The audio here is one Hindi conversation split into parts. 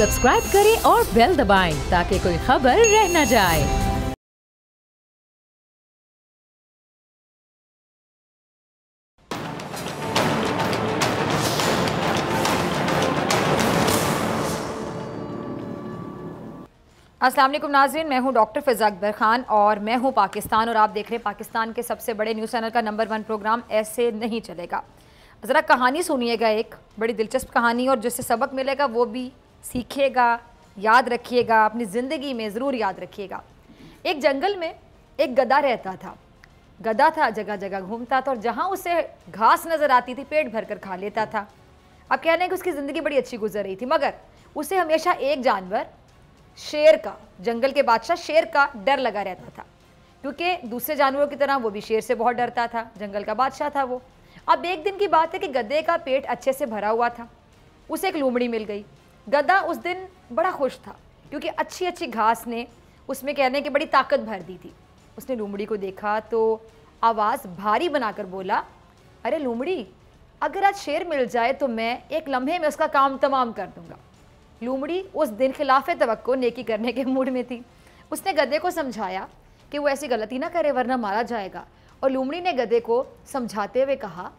सब्सक्राइब करें और बेल दबाएं ताकि कोई खबर रह न जाए। अस्सलाम वालेकुम नाज़रीन, मैं हूं डॉक्टर फ़िज़ा अकबर ख़ान और मैं हूं पाकिस्तान और आप देख रहे हैं पाकिस्तान के सबसे बड़े न्यूज़ चैनल का नंबर 1 प्रोग्राम ऐसे नहीं चलेगा। ज़रा कहानी सुनिएगा, एक बड़ी दिलचस्प कहानी और जिससे सबक मिलेगा वो भी सीखिएगा, याद रखिएगा, अपनी ज़िंदगी में ज़रूर याद रखिएगा। एक जंगल में एक गधा रहता था। गधा था, जगह जगह घूमता था और जहाँ उसे घास नज़र आती थी पेट भर कर खा लेता था। अब कहने कि उसकी ज़िंदगी बड़ी अच्छी गुजर रही थी, मगर उसे हमेशा एक जानवर शेर का, जंगल के बादशाह शेर का डर लगा रहता था, क्योंकि दूसरे जानवरों की तरह वो भी शेर से बहुत डरता था। जंगल का बादशाह था वो। अब एक दिन की बात है कि गधे का पेट अच्छे से भरा हुआ था, उसे एक लोमड़ी मिल गई। गधा उस दिन बड़ा खुश था क्योंकि अच्छी अच्छी घास ने उसमें कहने की बड़ी ताकत भर दी थी। उसने लोमड़ी को देखा तो आवाज़ भारी बनाकर बोला, अरे लोमड़ी, अगर आज शेर मिल जाए तो मैं एक लम्हे में उसका काम तमाम कर दूंगा। लोमड़ी उस दिन खिलाफ तवक्को नेकी करने के मूड में थी। उसने गधे को समझाया कि वो ऐसी गलती ना करे वरना मारा जाएगा। और लोमड़ी ने गधे को समझाते हुए कहा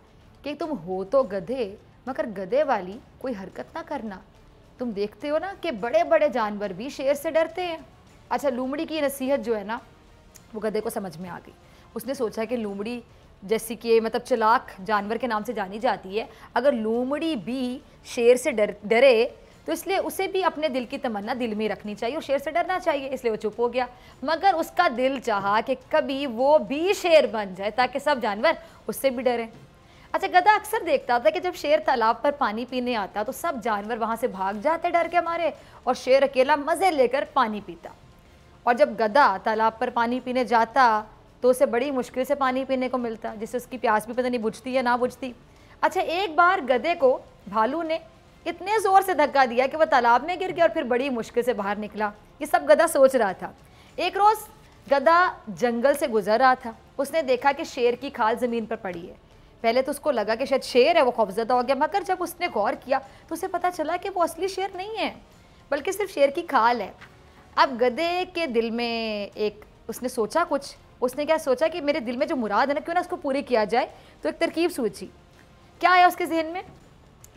कि तुम हो तो गधे, मगर गधे वाली कोई हरकत ना करना। तुम देखते हो ना कि बड़े बड़े जानवर भी शेर से डरते हैं। अच्छा, लोमड़ी की नसीहत जो है ना वो गधे को समझ में आ गई। उसने सोचा कि लोमड़ी जैसी कि मतलब चालाक जानवर के नाम से जानी जाती है, अगर लोमड़ी भी शेर से डरे तो इसलिए उसे भी अपने दिल की तमन्ना दिल में रखनी चाहिए और शेर से डरना चाहिए। इसलिए वो चुप हो गया, मगर उसका दिल चाहा कि कभी वो भी शेर बन जाए ताकि सब जानवर उससे भी डरें। अच्छा, गधा अक्सर देखता था कि जब शेर तालाब पर पानी पीने आता तो सब जानवर वहाँ से भाग जाते डर के मारे और शेर अकेला मज़े लेकर पानी पीता। और जब गधा तालाब पर पानी पीने जाता तो उसे बड़ी मुश्किल से पानी पीने को मिलता, जिससे उसकी प्यास भी पता नहीं बुझती या ना बुझती। अच्छा, एक बार गधे को भालू ने इतने ज़ोर से धक्का दिया कि वह तालाब में गिर गया और फिर बड़ी मुश्किल से बाहर निकला। ये सब गधा सोच रहा था। एक रोज़ गधा जंगल से गुजर रहा था। उसने देखा कि शेर की खाल ज़मीन पर पड़ी है। पहले तो उसको लगा कि शायद शेर है, वो खौफज़दा हो गया, मगर जब उसने गौर किया तो उसे पता चला कि वो असली शेर नहीं है बल्कि सिर्फ शेर की खाल है। अब गधे के दिल में एक उसने सोचा कुछ। उसने क्या सोचा कि मेरे दिल में जो मुराद है ना, क्यों ना उसको पूरी किया जाए। तो एक तरकीब सोची। क्या आया उसके जहन में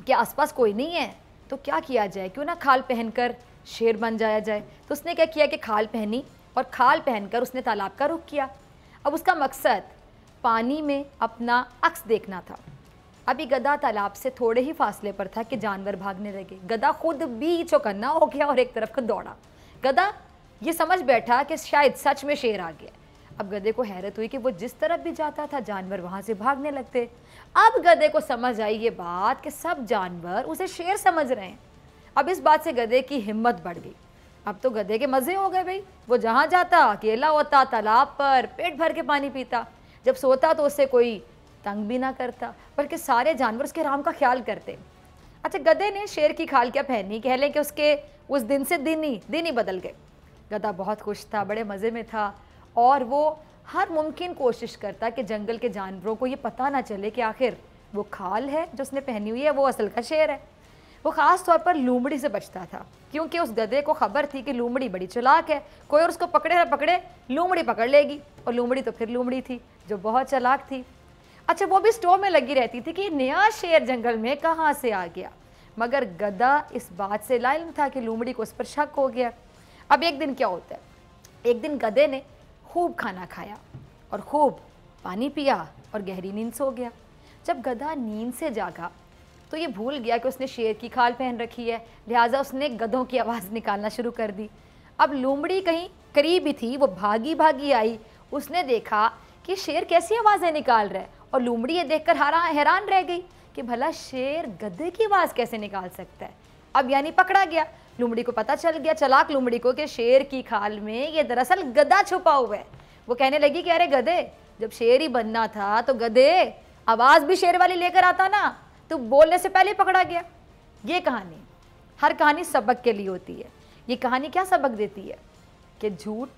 कि आसपास कोई नहीं है तो क्या किया जाए, क्यों ना खाल पहनकर शेर बन जाया जाए। तो उसने क्या किया कि खाल पहनी और खाल पहनकर उसने तालाब का रुख किया। अब उसका मकसद पानी में अपना अक्स देखना था। अभी गधा तालाब से थोड़े ही फासले पर था कि जानवर भागने लगे। गधा खुद भी चौकन्ना हो गया और एक तरफ को दौड़ा। गधा ये समझ बैठा कि शायद सच में शेर आ गया। अब गधे को हैरत हुई कि वो जिस तरफ भी जाता था जानवर वहाँ से भागने लगते। अब गधे को समझ आई ये बात कि सब जानवर उसे शेर समझ रहे हैं। अब इस बात से गधे की हिम्मत बढ़ गई। अब तो गधे के मज़े हो गए भाई। वो जहाँ जाता अकेला होता, तालाब पर पेट भर के पानी पीता। जब सोता तो उससे कोई तंग भी ना करता, बल्कि सारे जानवर उसके आराम का ख्याल करते। अच्छा, गधे ने शेर की खाल क्या पहनी, कह लें कि उसके उस दिन से दिन ही बदल गए। गधा बहुत खुश था, बड़े मज़े में था और वो हर मुमकिन कोशिश करता कि जंगल के जानवरों को ये पता ना चले कि आखिर वो खाल है जो उसने पहनी हुई है वो असल का शेर है। वो ख़ास तौर पर लोमड़ी से बचता था, क्योंकि उस गधे को खबर थी कि लोमड़ी बड़ी चालाक है, कोई और उसको पकड़े ना पकड़े लोमड़ी पकड़ लेगी। और लोमड़ी तो फिर लोमड़ी थी जो बहुत चालाक थी। अच्छा, वो भी स्टोव में लगी रहती थी कि नया शेर जंगल में कहाँ से आ गया, मगर गधा इस बात से लाइल्म था कि लोमड़ी को उस पर शक हो गया। अब एक दिन क्या होता है, एक दिन गधे ने खूब खाना खाया और खूब पानी पिया और गहरी नींद सो गया। जब गधा नींद से जागा तो ये भूल गया कि उसने शेर की खाल पहन रखी है, लिहाजा उसने गधों की आवाज़ निकालना शुरू कर दी। अब लोमड़ी कहीं करीब ही थी, वो भागी भागी आई। उसने देखा कि शेर कैसी आवाज़ें निकाल रहा है और लोमड़ी ये देखकर हैरान रह गई कि भला शेर गधे की आवाज़ कैसे निकाल सकता है। अब यानी पकड़ा गया। लोमड़ी को पता चल गया, चालाक लोमड़ी को, कि शेर की खाल में ये दरअसल गधा छुपा हुआ है। वो कहने लगी कि अरे गधे, जब शेर ही बनना था तो गधे आवाज़ भी शेर वाली लेकर आता ना, तो बोलने से पहले पकड़ा गया। ये कहानी, हर कहानी सबक के लिए होती है। ये कहानी क्या सबक देती है कि झूठ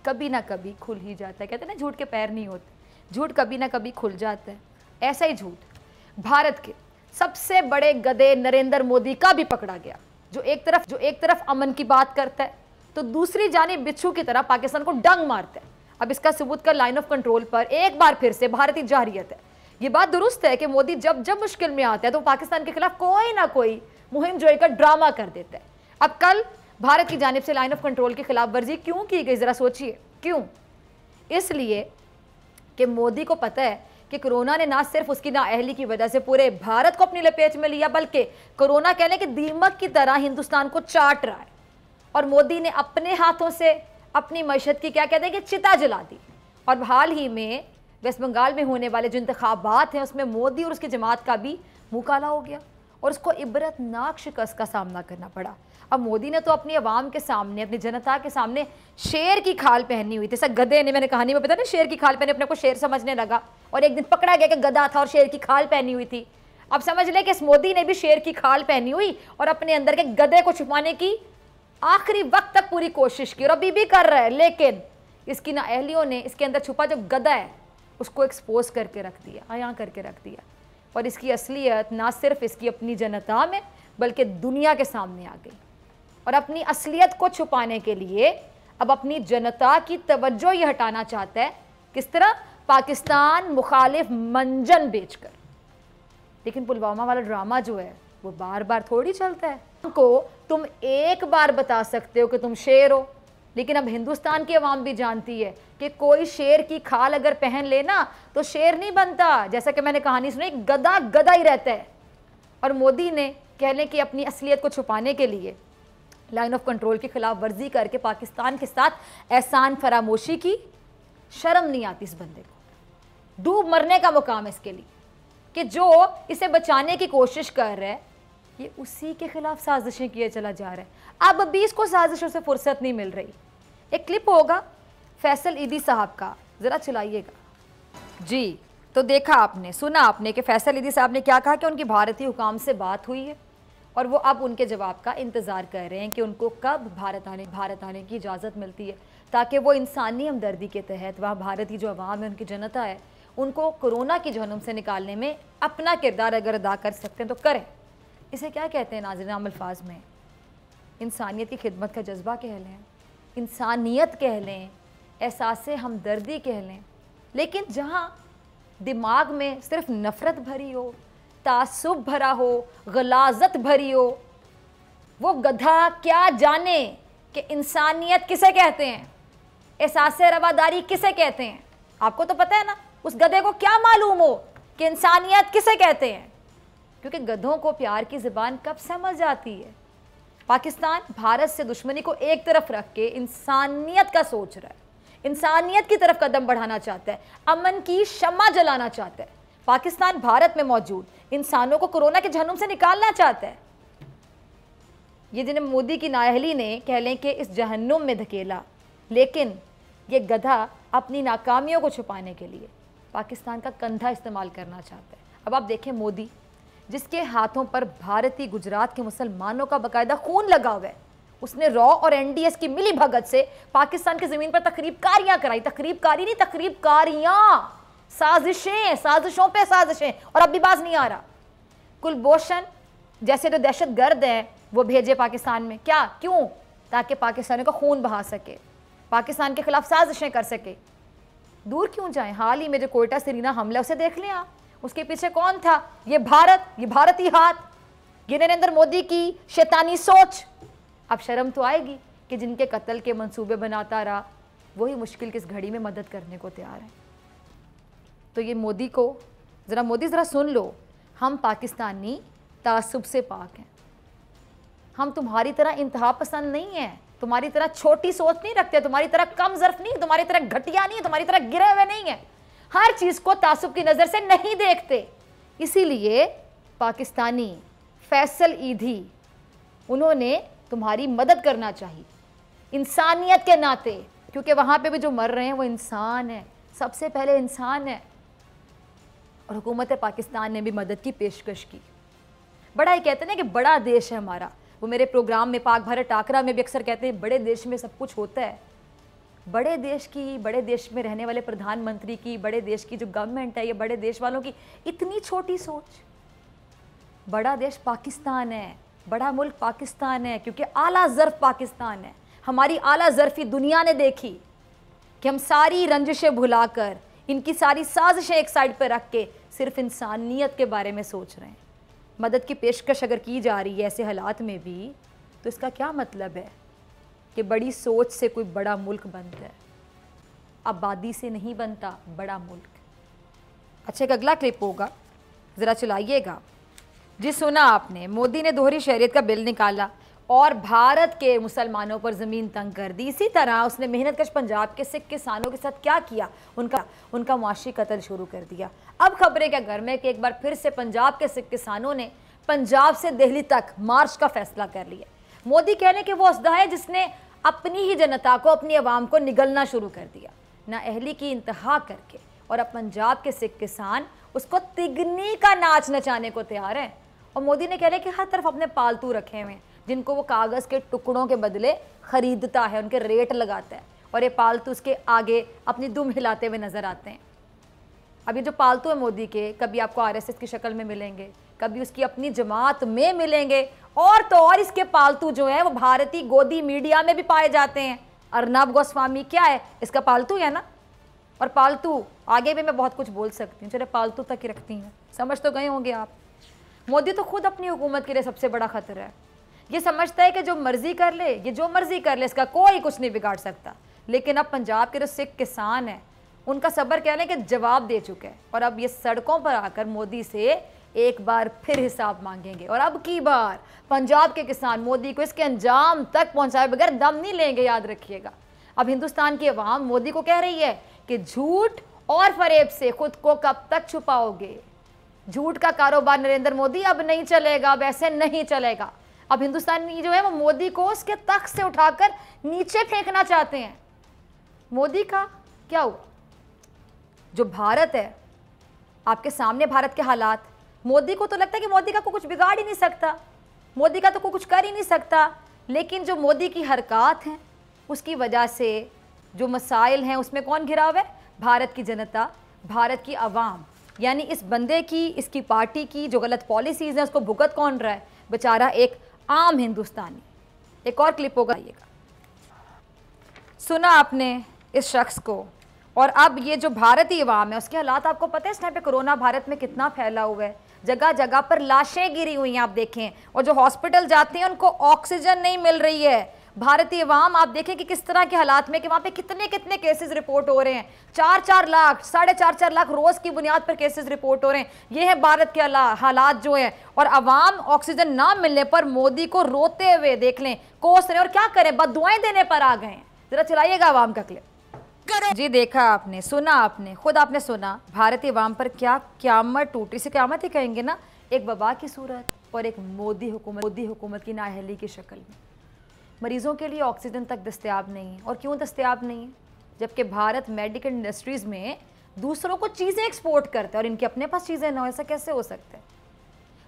कभी ना कभी खुल ही जाता है। कहते हैं ना, झूठ के पैर नहीं होते, झूठ कभी ना कभी खुल जाता है। ऐसा ही झूठ भारत के सबसे बड़े गधे नरेंद्र मोदी का भी पकड़ा गया। जो एक तरफ अमन की बात करता है तो दूसरी जानिब बिच्छू की तरह पाकिस्तान को डंग मारता है। अब इसका सबूत का लाइन ऑफ कंट्रोल पर एक बार फिर से भारतीय जारियत है। ये बात दुरुस्त है कि मोदी जब जब मुश्किल में आता है तो पाकिस्तान के खिलाफ कोई ना कोई मुहिम जोई का ड्रामा कर देता है। अब कल भारत की जानिब से लाइन ऑफ कंट्रोल की खिलाफ वर्जी क्यों की गई, जरा सोचिए क्यों? इसलिए कि मोदी को पता है कि कोरोना ने ना सिर्फ उसकी नाअहली की वजह से पूरे भारत को अपनी लपेट में लिया, बल्कि कोरोना कहने के दीमक की तरह हिंदुस्तान को चाट रहा है। और मोदी ने अपने हाथों से अपनी मईशत की क्या कहते हैं कि चिता जला दी। और हाल ही में वेस्ट बंगाल में होने वाले जो इंतखाबात हैं उसमें मोदी और उसकी जमात का भी मुंह काला हो गया और उसको इबरतनाक शिकस्त का सामना करना पड़ा। अब मोदी ने तो अपनी आवाम के सामने, अपनी जनता के सामने शेर की खाल पहनी हुई थी। सब गधे ने, मैंने कहानी में बताया ना, शेर की खाल पहने अपने को शेर समझने लगा और एक दिन पकड़ा गया कि गधा था और शेर की खाल पहनी हुई थी। अब समझ लें कि इस मोदी ने भी शेर की खाल पहनी हुई और अपने अंदर के गधे को छुपाने की आखिरी वक्त तक पूरी कोशिश की और अभी भी कर रहा है। लेकिन इसकी नाअहलियों ने इसके अंदर छुपा जो गधा है उसको एक्सपोज करके रख दिया, आया करके रख दिया। और इसकी असलियत ना सिर्फ इसकी अपनी जनता में बल्कि दुनिया के सामने आ गई। और अपनी असलियत को छुपाने के लिए अब अपनी जनता की तवज्जो ये हटाना चाहता है। किस तरह? पाकिस्तान मुखालिफ मंजन बेचकर। लेकिन पुलवामा वाला ड्रामा जो है वो बार बार थोड़ी चलता है। को तुम एक बार बता सकते हो कि तुम शेर हो, लेकिन अब हिंदुस्तान की आवाम भी जानती है कि कोई शेर की खाल अगर पहन लेना तो शेर नहीं बनता। जैसा कि मैंने कहानी सुनी, गधा गधा ही रहता है। और मोदी ने कह लें कि अपनी असलियत को छुपाने के लिए लाइन ऑफ कंट्रोल की खिलाफ वर्जी करके पाकिस्तान के साथ एहसान फरामोशी की। शर्म नहीं आती इस बंदे को। डूब मरने का मुकाम है इसके लिए कि जो इसे बचाने की कोशिश कर रहा है ये उसी के खिलाफ साजिशें किए चला जा रहा है। अब भी इसको साजिशों से फुर्सत नहीं मिल रही। एक क्लिप होगा फैसल ईदी साहब का, जरा चलाइएगा जी। तो देखा आपने, सुना आपने कि फैसल ईदी साहब ने क्या कहा कि उनकी भारतीय हुकाम से बात हुई है और वो अब उनके जवाब का इंतज़ार कर रहे हैं कि उनको कब भारत आने की इजाज़त मिलती है, ताकि वो इंसानी हमदर्दी के तहत वहाँ भारत की जो अवाम है, उनकी जनता है, उनको कोरोना की जहन्नुम से निकालने में अपना किरदार अगर अदा कर सकते हैं तो करें। इसे क्या कहते हैं नाज़रीन आम अल्फाज में? इंसानियत की खिदमत का जज्बा कह लें, इंसानियत कह लें, एहसास हमदर्दी कह लें। लेकिन जहाँ दिमाग में सिर्फ नफ़रत भरी हो, तासुब भरा हो, गलाजत भरी हो, वो गधा क्या जाने कि इंसानियत किसे कहते हैं, एहसास रवादारी किसे कहते हैं। आपको तो पता है ना, उस गधे को क्या मालूम हो कि इंसानियत किसे कहते हैं? क्योंकि गधों को प्यार की ज़बान कब समझ आती है। पाकिस्तान भारत से दुश्मनी को एक तरफ रख के इंसानियत का सोच रहा है, इंसानियत की तरफ कदम बढ़ाना चाहता है, अमन की शम्मा जलाना चाहता है। पाकिस्तान भारत में मौजूद इंसानों को कोरोना के जहन्नुम से निकालना चाहता है। ये जिन्हें मोदी की नाअहली ने कह लें कि इस जहन्नुम में धकेला, लेकिन ये गधा अपनी नाकामियों को छुपाने के लिए पाकिस्तान का कंधा इस्तेमाल करना चाहता है। अब आप देखें मोदी, जिसके हाथों पर भारतीय गुजरात के मुसलमानों का बाकायदा खून लगा हुआ है, उसने रॉ और एनडीएस की मिली भगत से पाकिस्तान की ज़मीन पर तकरीबकारियां कराई। तकरीबकारी नहीं, तकरीबकारियां, साजिशें, साजिशों पे साजिशें। और अब भी बाज नहीं आ रहा। कुलभूषण जैसे जो दहशत गर्द हैं वो भेजे पाकिस्तान में, क्या, क्यों? ताकि पाकिस्तानियों का खून बहा सके, पाकिस्तान के खिलाफ साजिशें कर सके। दूर क्यों जाएं? हाल ही में जो कोयटा सरीना हमला, उसे देख लें आप, उसके पीछे कौन था? ये भारत, ये भारतीय हाथ, ये नरेंद्र मोदी की शैतानी सोच। अब शर्म तो आएगी कि जिनके कत्ल के मंसूबे बनाता रहा वही मुश्किल की इस घड़ी में मदद करने को तैयार है। तो ये मोदी को मोदी ज़रा सुन लो, हम पाकिस्तानी तासुब से पाक हैं। हम तुम्हारी तरह इंतहा पसंद नहीं हैं, तुम्हारी तरह छोटी सोच नहीं रखते, तुम्हारी तरह कम ज़र्फ नहीं, तुम्हारी तरह घटिया नहीं, तुम्हारी तरह गिरे हुए नहीं है। हर चीज़ को तासुब की नज़र से नहीं देखते। इसीलिए पाकिस्तानी फैसल ईदी, उन्होंने तुम्हारी मदद करना चाहिए इंसानियत के नाते, क्योंकि वहाँ पे भी जो मर रहे हैं वो इंसान है, सबसे पहले इंसान है। और हुकूमत पाकिस्तान ने भी मदद की पेशकश की। बड़ा ही कहते हैं ना कि बड़ा देश है हमारा। वो मेरे प्रोग्राम में पाक भारत टाकरा में भी अक्सर कहते हैं बड़े देश में सब कुछ होता है। बड़े देश की, बड़े देश में रहने वाले प्रधानमंत्री की, बड़े देश की जो गवर्नमेंट है, ये बड़े देश वालों की इतनी छोटी सोच। बड़ा देश पाकिस्तान है, बड़ा मुल्क पाकिस्तान है, क्योंकि आला ज़र्फ़ पाकिस्तान है। हमारी आला ज़र्फ़ी दुनिया ने देखी कि हम सारी रंजिशें भुलाकर, इनकी सारी साजिशें एक साइड पर रख के सिर्फ इंसानियत के बारे में सोच रहे हैं। मदद की पेशकश अगर की जा रही है ऐसे हालात में भी, तो इसका क्या मतलब है कि बड़ी सोच से कोई बड़ा मुल्क बनता है? आबादी से नहीं बनता बड़ा मुल्क। अच्छा, एक अगला क्लिप होगा, ज़रा चलाइएगा। जी सुना आपने, मोदी ने दोहरी शहरियत का बिल निकाला और भारत के मुसलमानों पर ज़मीन तंग कर दी। इसी तरह उसने मेहनतकश पंजाब के सिख किसानों के साथ क्या किया, उनका मुआशी कत्ल शुरू कर दिया। अब खबरें क्या घर में कि एक बार फिर से पंजाब के सिख किसानों ने पंजाब से दिल्ली तक मार्च का फैसला कर लिया। मोदी कहने कि वो असदा है जिसने अपनी ही जनता को, अपनी आवाम को निगलना शुरू कर दिया, ना अहली की इंतहा करके। और अब पंजाब के सिख किसान उसको तिगनी का नाच नचाने को तैयार हैं। और मोदी ने कह रहे कि हर तरफ अपने पालतू रखे हुए हैं जिनको वो कागज़ के टुकड़ों के बदले ख़रीदता है, उनके रेट लगाता है, और ये पालतू उसके आगे अपनी दुम हिलाते हुए नज़र आते हैं। अब ये जो पालतू है मोदी के, कभी आपको आरएसएस की शक्ल में मिलेंगे, कभी उसकी अपनी जमात में मिलेंगे, और तो और इसके पालतू जो है वो भारतीय गोदी मीडिया में भी पाए जाते हैं। अर्नब गोस्वामी क्या है, इसका पालतू है ना। और पालतू आगे भी मैं बहुत कुछ बोल सकती हूँ, चले पालतू तक ही रखती हूँ, समझ तो गए होंगे आप। मोदी तो खुद अपनी हुकूमत के लिए सबसे बड़ा खतरा है। ये समझता है कि जो मर्जी कर ले, ये जो मर्जी कर ले, इसका कोई कुछ नहीं बिगाड़ सकता। लेकिन अब पंजाब के जो सिख किसान हैं उनका सब्र कहने के जवाब दे चुके हैं, और अब ये सड़कों पर आकर मोदी से एक बार फिर हिसाब मांगेंगे। और अब की बार पंजाब के किसान मोदी को इसके अंजाम तक पहुंचाए बगैर दम नहीं लेंगे, याद रखिएगा। अब हिंदुस्तान की अवाम मोदी को कह रही है कि झूठ और फरेब से खुद को कब तक छुपाओगे। झूठ का कारोबार नरेंद्र मोदी अब नहीं चलेगा, अब ऐसे नहीं चलेगा। अब हिंदुस्तानी जो है वो मोदी को उसके तख्त से उठाकर नीचे फेंकना चाहते हैं। मोदी का क्या हुआ? जो भारत है, आपके सामने भारत के हालात, मोदी को तो लगता है कि मोदी का कोई कुछ बिगाड़ ही नहीं सकता, मोदी का तो कोई कुछ कर ही नहीं सकता। लेकिन जो मोदी की हरकत हैं उसकी वजह से जो मसाइल हैं उसमें कौन घिरा हुआ है? भारत की जनता, भारत की आवाम। यानी इस बंदे की, इसकी पार्टी की जो गलत पॉलिसीज़ हैं उसको भुगत कौन रहा है? बेचारा एक आम हिंदुस्तानी। एक और क्लिप होगा, आइएगा। सुना आपने इस शख्स को। और अब ये जो भारतीय अवाम है उसके हालात आपको पता है इस टाइम पे कोरोना भारत में कितना फैला हुआ है। जगह जगह पर लाशें गिरी हुई हैं, आप देखें। और जो हॉस्पिटल जाते हैं उनको ऑक्सीजन नहीं मिल रही है। भारतीय अवाम आप देखें कि किस तरह के हालात में, कि वहाँ पे कितने कितने केसेस रिपोर्ट हो रहे हैं। 4-4 लाख, 4.5 लाख रोज की बुनियाद पर केसेस रिपोर्ट हो रहे हैं। ये है भारत के हालात जो है। और अवाम ऑक्सीजन ना मिलने पर मोदी को रोते हुए देख लें, कोस रहे, और क्या करें, बददुआएं देने पर आ गए हैं। जरा चलाइएगा अवाम का क्लिप। जी देखा आपने, सुना आपने, खुद आपने सुना भारतीय अवाम पर क्या क़यामत टूटी। इसे क़यामत ही कहेंगे ना, एक वबा की सूरत और एक मोदी हुकूमत की नाअहली की शक्ल में। मरीज़ों के लिए ऑक्सीजन तक दस्तयाब नहीं है। और क्यों दस्तयाब नहीं है? जबकि भारत मेडिकल इंडस्ट्रीज़ में दूसरों को चीज़ें एक्सपोर्ट करता है और इनके अपने पास चीज़ें ना हो, ऐसा कैसे हो सकता है?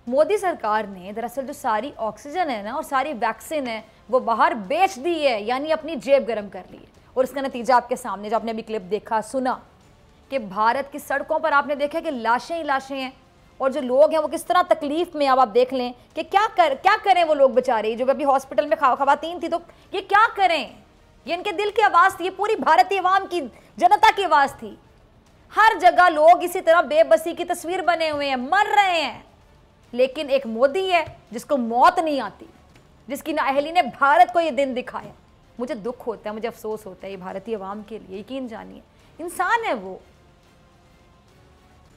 मोदी सरकार ने दरअसल जो सारी ऑक्सीजन है ना और सारी वैक्सीन है वो बाहर बेच दी है, यानी अपनी जेब गर्म कर ली है। और इसका नतीजा आपके सामने, जो आपने अभी क्लिप देखा, सुना, कि भारत की सड़कों पर आपने देखा कि लाशें ही लाशें हैं। और जो लोग हैं वो किस तरह तकलीफ में। अब आप देख लें कि क्या करें वो लोग बेचारे, जो अभी हॉस्पिटल में खवातीन थी, तो ये क्या करें? ये इनके दिल की आवाज़ थी, ये पूरी भारतीय अवाम की, जनता की आवाज़ थी। हर जगह लोग इसी तरह बेबसी की तस्वीर बने हुए हैं, मर रहे हैं। लेकिन एक मोदी है जिसको मौत नहीं आती, जिसकी नाअहली ने भारत को ये दिन दिखाया। मुझे दुख होता है, मुझे अफसोस होता है ये भारतीय अवाम के लिए। यकीन जानिए, इंसान है वो,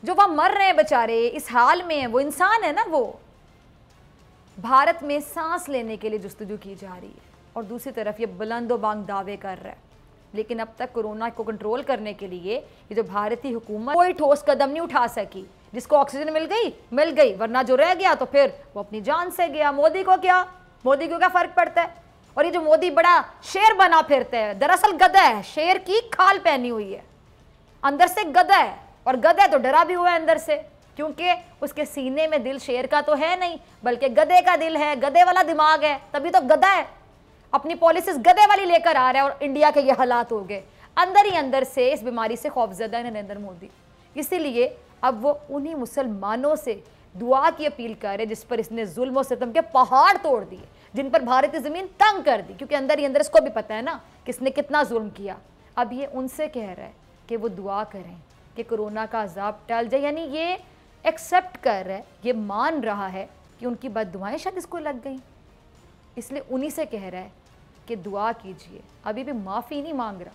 जो वहां मर रहे हैं बेचारे, इस हाल में है, वो इंसान है ना। वो भारत में सांस लेने के लिए जुस्तजू की जा रही है और दूसरी तरफ ये बुलंदो बांग दावे कर रहा है। लेकिन अब तक कोरोना को कंट्रोल करने के लिए ये जो भारतीय हुकूमत कोई ठोस कदम नहीं उठा सकी। जिसको ऑक्सीजन मिल गई, वरना जो रह गया तो फिर वो अपनी जान से गया। मोदी को क्या फर्क पड़ता है? और ये जो मोदी बड़ा शेर बना फिरता है, दरअसल गधा है, शेर की खाल पहनी हुई है, अंदर से गधा है। और गधा तो डरा भी हुआ है अंदर से, क्योंकि उसके सीने में दिल शेर का तो है नहीं, बल्कि गधे का दिल है, गधे वाला दिमाग है, तभी तो गधा है। अपनी पॉलिसीज गधे वाली लेकर आ रहा है और इंडिया के ये हालात हो गए। अंदर ही अंदर से इस बीमारी से खौफजदा है नरेंद्र मोदी। इसीलिए अब वो उन्हीं मुसलमानों से दुआ की अपील कर रहे, जिस पर इसने जुल्म और सितम के पहाड़ तोड़ दिए, जिन पर भारतीय ज़मीन तंग कर दी, क्योंकि अंदर ही अंदर इसको भी पता है ना किसने कितना जुल्म किया। अब ये उनसे कह रहा है कि वो दुआ करें कि कोरोना का अजाब टल जाए, यानी ये एक्सेप्ट कर रहा है, ये मान रहा है कि उनकी बद्दुआएं शायद इसको लग गई, इसलिए उन्हीं से कह रहा है कि दुआ कीजिए। अभी भी माफ़ी नहीं मांग रहा,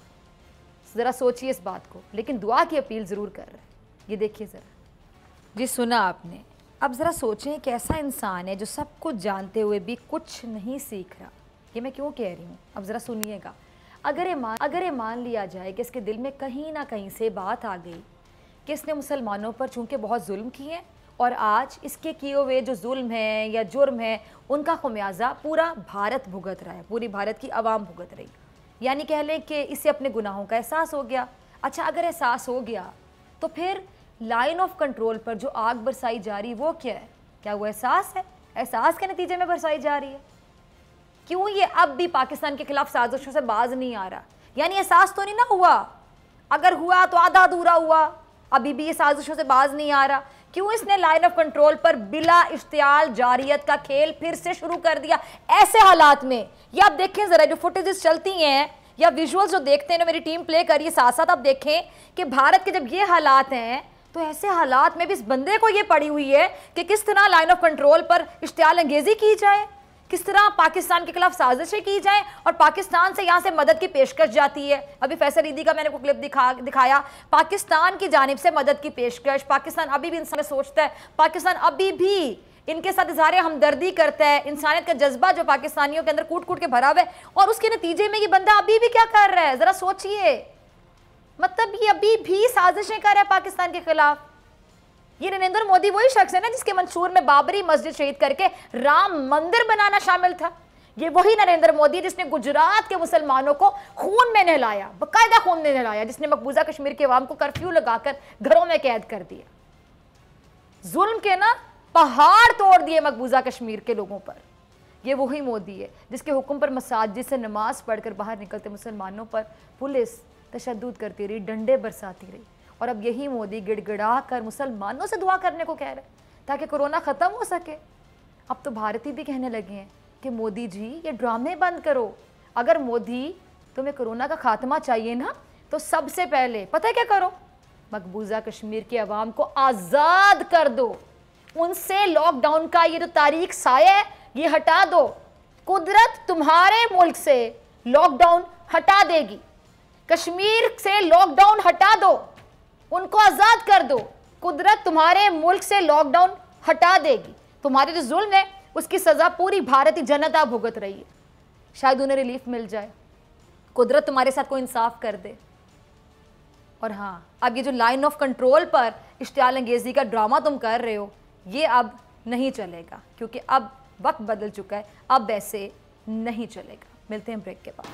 ज़रा सोचिए इस बात को, लेकिन दुआ की अपील ज़रूर कर रहा है। ये देखिए ज़रा जी, सुना आपने। अब ज़रा सोचें एक ऐसा इंसान है जो सब कुछ जानते हुए भी कुछ नहीं सीख रहा। ये मैं क्यों कह रही हूँ, अब ज़रा सुनिएगा। अगर ये मान लिया जाए कि इसके दिल में कहीं ना कहीं से बात आ गई कि इसने मुसलमानों पर चूँकि बहुत जुल्म किए और आज इसके किए हुए जो जुल्म है या जुर्म है उनका खमियाजा पूरा भारत भुगत रहा है, पूरी भारत की आवाम भुगत रही, यानी कह लें कि इसे अपने गुनाहों का एहसास हो गया। अच्छा, अगर एहसास हो गया तो फिर लाइन ऑफ कंट्रोल पर जो आग बरसाई जा रही वो क्या है? क्या वो एहसास है? एहसास के नतीजे में बरसाई जा रही है? क्यों ये अब भी पाकिस्तान के खिलाफ साजिशों से बाज नहीं आ रहा? यानी एहसास तो नहीं ना हुआ, अगर हुआ तो आधा अधूरा हुआ, अभी भी ये साजिशों से बाज नहीं आ रहा। क्यों इसने लाइन ऑफ कंट्रोल पर बिला इश्तियाल जारियत का खेल फिर से शुरू कर दिया ऐसे हालात में? ये आप देखें जरा, जो फुटेजेस चलती हैं या विजुअल्स जो देखते हैं ना, मेरी टीम प्ले करिए साथ साथ, आप देखें कि भारत के जब ये हालात हैं तो ऐसे हालात में भी इस बंदे को ये पड़ी हुई है कि किस तरह लाइन ऑफ कंट्रोल पर इश्तियाल अंगेजी की जाए, किस तरह पाकिस्तान के खिलाफ साजिशें की जाएं और पाकिस्तान से यहाँ से मदद की पेशकश जाती है। अभी फैसल ईदी का मैंने आपको क्लिप दिखाया, पाकिस्तान की जानिब से मदद की पेशकश। पाकिस्तान अभी भी इंसान सोचता है, पाकिस्तान अभी भी इनके साथ इज़हार हमदर्दी करता है, इंसानियत का जज्बा जो पाकिस्तानियों के अंदर कूट कूट के भरा हुआ है, और उसके नतीजे में ये बंदा अभी भी क्या कर रहा है, ज़रा सोचिए। मतलब ये अभी भी साजिशें कर रहा है पाकिस्तान के खिलाफ। ये नरेंद्र मोदी वही शख्स है ना जिसके मंशूर में बाबरी मस्जिद शहीद करके राम मंदिर बनाना शामिल था। ये वही नरेंद्र मोदी जिसने गुजरात के मुसलमानों को खून में नहलाया, बाकायदा खून में नहलाया, जिसने मकबूजा कश्मीर के अवाम को कर्फ्यू लगाकर घरों में कैद कर दिया, जुल्म के ना पहाड़ तोड़ दिए मकबूजा कश्मीर के लोगों पर। ये वही मोदी है जिसके हुक्म पर मसाजिद से नमाज पढ़कर बाहर निकलते मुसलमानों पर पुलिस तशद्दुद करती रही, डंडे बरसाती रही, और अब यही मोदी गिड़गिड़ा कर मुसलमानों से दुआ करने को कह रहे हैं ताकि कोरोना ख़त्म हो सके। अब तो भारतीय भी कहने लगे हैं कि मोदी जी ये ड्रामे बंद करो, अगर मोदी तुम्हें कोरोना का खात्मा चाहिए ना तो सबसे पहले पता है क्या करो, मकबूजा कश्मीर के अवाम को आज़ाद कर दो, उनसे लॉकडाउन का ये जो तारीख साया है ये हटा दो। कुदरत तुम्हारे मुल्क से लॉकडाउन हटा देगी, कश्मीर से लॉकडाउन हटा दो, उनको आज़ाद कर दो, कुदरत तुम्हारे मुल्क से लॉकडाउन हटा देगी। तुम्हारे जो जुल्म है उसकी सज़ा पूरी भारतीय जनता भुगत रही है, शायद उन्हें रिलीफ मिल जाए, कुदरत तुम्हारे साथ कोई इंसाफ कर दे। और हाँ, अब ये जो लाइन ऑफ कंट्रोल पर इश्तियाल अंगेजी का ड्रामा तुम कर रहे हो ये अब नहीं चलेगा, क्योंकि अब वक्त बदल चुका है, अब ऐसे नहीं चलेगा। मिलते हैं ब्रेक के बाद।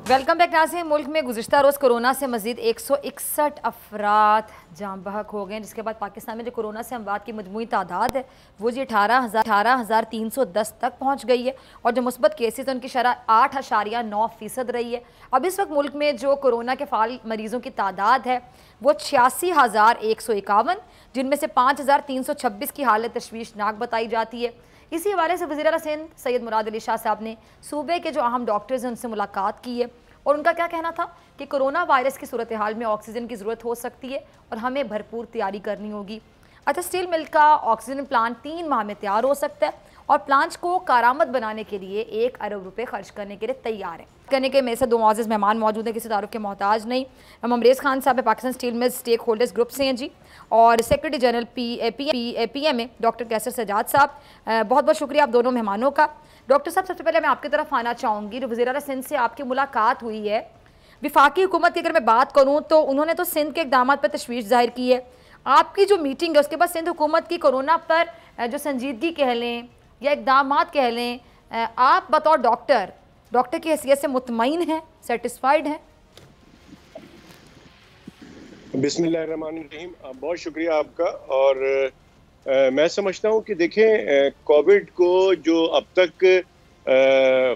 वेलकम बैक नाज़रीन। मुल्क में गुज़िश्ता रोज़ कोरोना से मज़ीद 161 अफराद जान बहक हो गए, जिसके बाद पाकिस्तान में जो कोरोना से अमवात की मजमूई तादाद है वो जी 18,310 तक पहुँच गई है, और जो मुस्बत केसेस उनकी शरह 8.9% रही है। अब इस वक्त मुल्क में जो कोरोना के फ़ाल मरीज़ों की तादाद है वो 86,151, जिनमें से 5,326 की हालत तशवीशनाक बताई जाती है। इसी हवाले से वज़ीर आला सिंध सैयद मुराद अली शाह साहब ने सूबे के जो अहम डॉक्टर्स हैं उनसे मुलाकात की है, और उनका क्या कहना था कि कोरोना वायरस की सूरत हाल में ऑक्सीजन की ज़रूरत हो सकती है और हमें भरपूर तैयारी करनी होगी। अच्छा, स्टील मिल का ऑक्सीजन प्लांट 3 माह में तैयार हो सकता है और प्लांट को कारामद बनाने के लिए 1 अरब रुपए खर्च करने के लिए तैयार है। करने के मेरे से 2 मुअज़्ज़ज़ मेहमान मौजूद हैं, किसी तारुफ के मोहताज नहीं। अमरेज़ खान साहब Pakistan steel mill stakeholders group से हैं जी, और secretary general PMA doctor Qaiser Sajjad साहब। बहुत बहुत शुक्रिया आप दोनों मेहमानों का। डॉक्टर साहब, सबसे पहले मैं आपकी तरफ आना चाहूँगी, जो वज़ीर आला सिंध से आपकी मुलाकात हुई है, विफाकी हुकूमत की अगर मैं बात करूँ तो उन्होंने तो सिंध के इक़दाम पर तशवीश ज़ाहिर की है। आपकी जो मीटिंग है उसके बाद सिंध हुकूमत की कोरोना पर जो संजीदगी कह लें या इक़दामात कह लें, आप बतौर डॉक्टर की हैसियत से मुतमईन हैं, सेटिस्फाइड हैं? बिस्मिल्लाहिर्रहमानिर्रहीम, बहुत शुक्रिया आपका। और मैं समझता हूँ कि देखें, कोविड को जो अब तक